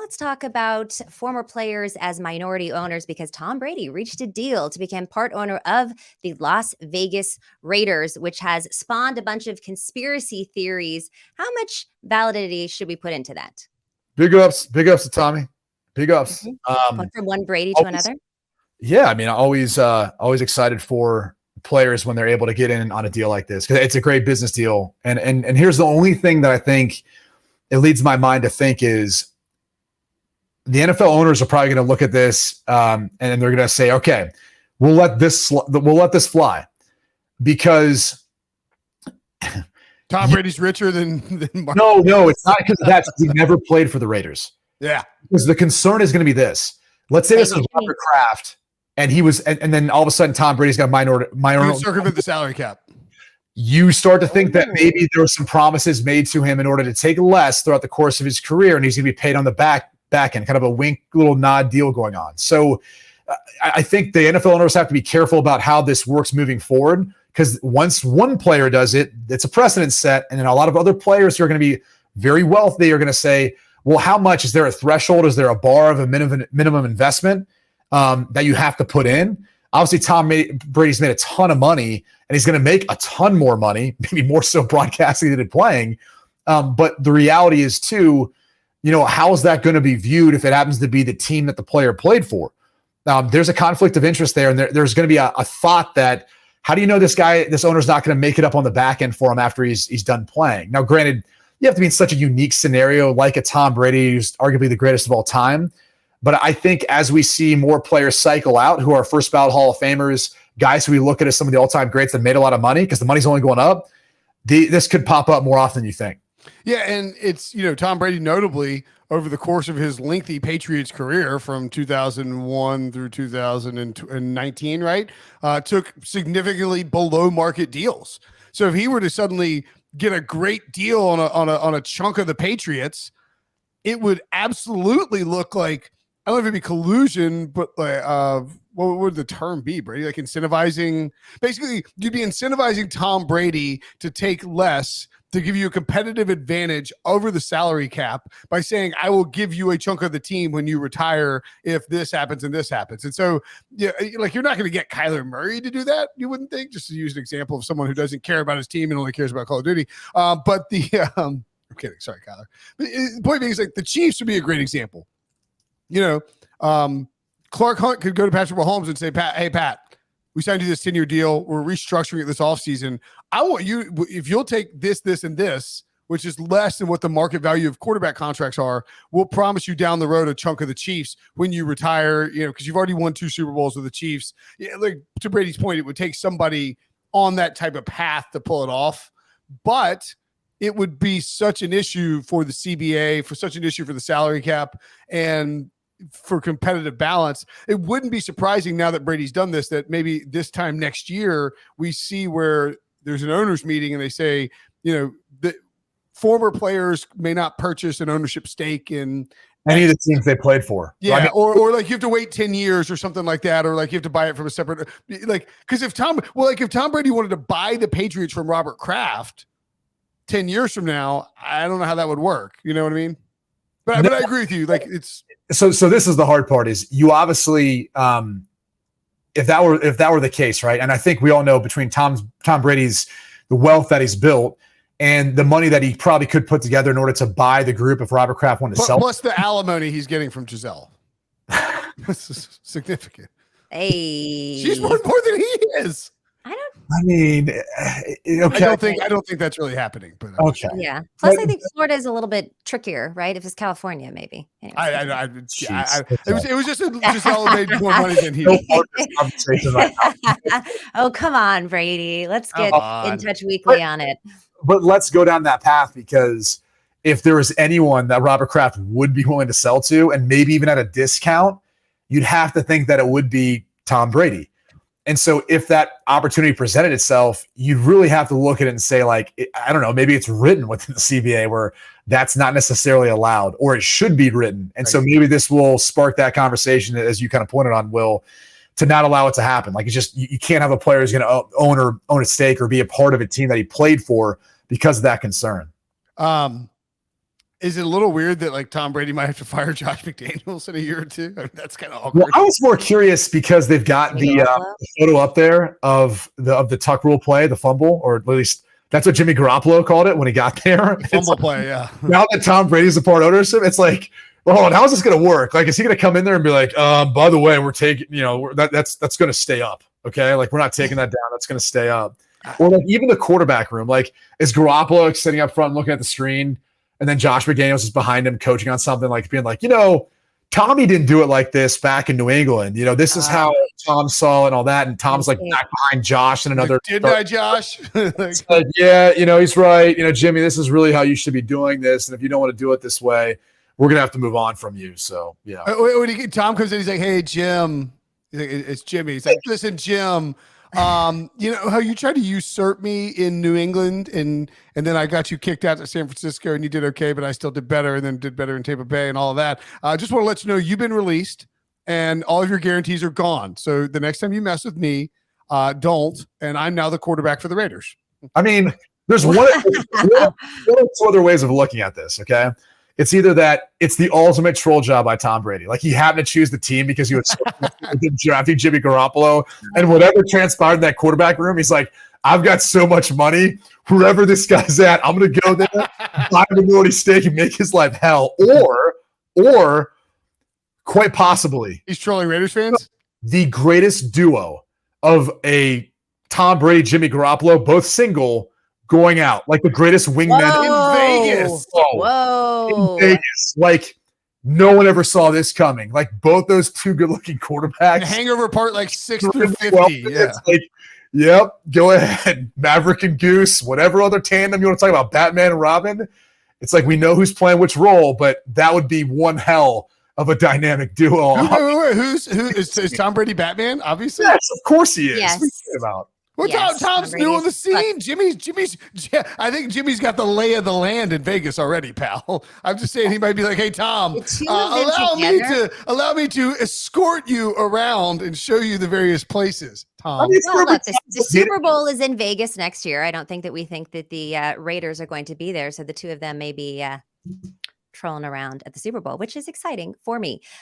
let's talk about former players as minority owners because Tom Brady reached a deal to become part owner of the Las Vegas Raiders, which has spawned a bunch of conspiracy theories. How much validity should we put into that? Big ups to Tommy. Big ups. Went from one Brady to another. Yeah, I mean, always excited for players when they're able to get in on a deal like this because it's a great business deal. And here's the only thing that I think it leads my mind to think is the NFL owners are probably going to look at this and they're going to say, okay, we'll let this fly because Tom Brady's richer than Mark. No, it's not because of that. He never played for the Raiders. Yeah, because the concern is going to be this. Let's say this is Robert Kraft, and he was, and then all of a sudden Tom Brady's got minor circumvent the salary cap. You start to think that maybe there were some promises made to him in order to take less throughout the course of his career, and he's going to be paid on the back end, kind of a wink, little nod deal going on. So I think the NFL owners have to be careful about how this works moving forward, because once one player does it, it's a precedent set, and then a lot of other players who are going to be very wealthy are going to say, well, how much? Is there a threshold? Is there a bar of a minimum investment that you have to put in? Obviously, Tom Brady's made a ton of money, and he's going to make a ton more money, maybe more so broadcasting than playing. But the reality is, too, how is that going to be viewed if it happens to be the team that the player played for? There's a conflict of interest there, and there's going to be a thought that, how do you know this owner's not going to make it up on the back end for him after he's done playing? Now, granted, you have to be in such a unique scenario like a Tom Brady, who's arguably the greatest of all time. But I think as we see more players cycle out who are first ballot Hall of Famers, guys who we look at as some of the all-time greats that made a lot of money because the money's only going up, this could pop up more often than you think. Yeah, and it's, Tom Brady notably over the course of his lengthy Patriots career from 2001 through 2019, right, took significantly below market deals. So if he were to suddenly get a great deal on a chunk of the Patriots, it would absolutely look like, I don't know if it'd be collusion, but what would the term be, Brady? Like incentivizing, basically you'd be incentivizing Tom Brady to take less to give you a competitive advantage over the salary cap by saying, I will give you a chunk of the team when you retire if this happens and this happens. And so, yeah, like you're not going to get Kyler Murray to do that, you wouldn't think, just to use an example of someone who doesn't care about his team and only cares about Call of Duty. I'm kidding. Sorry, Kyler. But the point being is like the Chiefs would be a great example. Clark Hunt could go to Patrick Mahomes and say, Pat, we signed you this 10-year deal. We're restructuring it this offseason. I want you, if you'll take this, this, and this, which is less than what the market value of quarterback contracts are, we'll promise you down the road a chunk of the Chiefs when you retire, because you've already won 2 Super Bowls with the Chiefs. Yeah, like to Brady's point, it would take somebody on that type of path to pull it off. But it would be such an issue for the CBA, for such an issue for the salary cap, and for competitive balance. It wouldn't be surprising now that Brady's done this, that maybe this time next year we see where there's an owners meeting and they say, the former players may not purchase an ownership stake in any of the teams they played for. Yeah. Or like you have to wait 10 years or something like that. Or like you have to buy it from a separate, because if Tom Brady wanted to buy the Patriots from Robert Kraft 10 years from now, I don't know how that would work. You know what I mean? But I agree with you. Like it's, So this is the hard part is you obviously, if that were the case, right? And I think we all know between Tom Brady's, the wealth that he's built and the money that he probably could put together in order to buy the group if Robert Kraft wanted to sell. Plus the alimony he's getting from Giselle. This is significant. Hey, she's worth more than he is. Okay. I don't think that's really happening. But okay. Yeah. Plus, I think Florida is a little bit trickier, right? If it's California, maybe. Anyways, it was just Giselle made more money than he did. Oh, come on, Brady. Let's get in touch weekly on it. But let's go down that path, because if there was anyone that Robert Kraft would be willing to sell to, and maybe even at a discount, you'd have to think that it would be Tom Brady. And so if that opportunity presented itself, you'd really have to look at it and say, like, I don't know, maybe it's written within the CBA where that's not necessarily allowed, or it should be written. And so maybe this will spark that conversation, as you kind of pointed on, Will, to not allow it to happen. Like, it's just, you can't have a player who's going to own a stake or be a part of a team that he played for because of that concern. Is it a little weird that like Tom Brady might have to fire Josh McDaniels in a year or two? I mean, that's kind of awkward. Well, I was more curious because they've got the photo up there of the tuck rule play, the fumble, or at least that's what Jimmy Garoppolo called it when he got there. Fumble play, yeah. Now that Tom Brady's a part ownership, it's like, well, how is this going to work? Like, is he going to come in there and be like, by the way, we're taking, that's going to stay up. Okay. Like, we're not taking that down. That's going to stay up. Or like even the quarterback room, like is Garoppolo sitting up front looking at the screen and then Josh McDaniels is behind him coaching on something, like being like, Tommy didn't do it like this back in New England. This is how Tom saw it and all that. And Tom's like back behind Josh and another. Didn't I, Josh? Like, yeah, he's right. Jimmy, this is really how you should be doing this. And if you don't want to do it this way, we're going to have to move on from you. So, yeah. When Tom comes in, he's like, hey, Jim. He's like, it's Jimmy. He's like, listen, Jim. You know how you tried to usurp me in New England and then I got you kicked out to San Francisco and you did okay, but I still did better and then did better in Tampa Bay and all of that. I just want to let you know you've been released and all of your guarantees are gone. So the next time you mess with me, don't. And I'm now the quarterback for the Raiders. I mean, there's one or two other ways of looking at this, okay? It's either that it's the ultimate troll job by Tom Brady. Like he happened to choose the team because he was drafting Jimmy Garoppolo. And whatever transpired in that quarterback room, he's like, I've got so much money. Wherever this guy's at, I'm going to go there, buy a minority stake and make his life hell. Or quite possibly. He's trolling Raiders fans? The greatest duo of a Tom Brady, Jimmy Garoppolo, both single, going out like the greatest wingman in Vegas. Whoa. In Vegas. Like no one ever saw this coming. Like both those two good-looking quarterbacks. The hangover part like 6 through 50. Yeah. It's like, yep, go ahead. Maverick and Goose, whatever other tandem you want to talk about, Batman and Robin. It's like we know who's playing which role, but that would be one hell of a dynamic duo. Who is Tom Brady Batman? Obviously. Yes, of course he is. Yes. What are you talking about? Well, Yes, Tom's Tom new on the Brady's scene. I think Jimmy's got the lay of the land in Vegas already, pal. I'm just saying he might be like, hey, Tom, allow me to escort you around and show you the various places, Tom. Well, look, the Super Bowl is in Vegas next year. I don't think that we think that the Raiders are going to be there. So the two of them may be trolling around at the Super Bowl, which is exciting for me.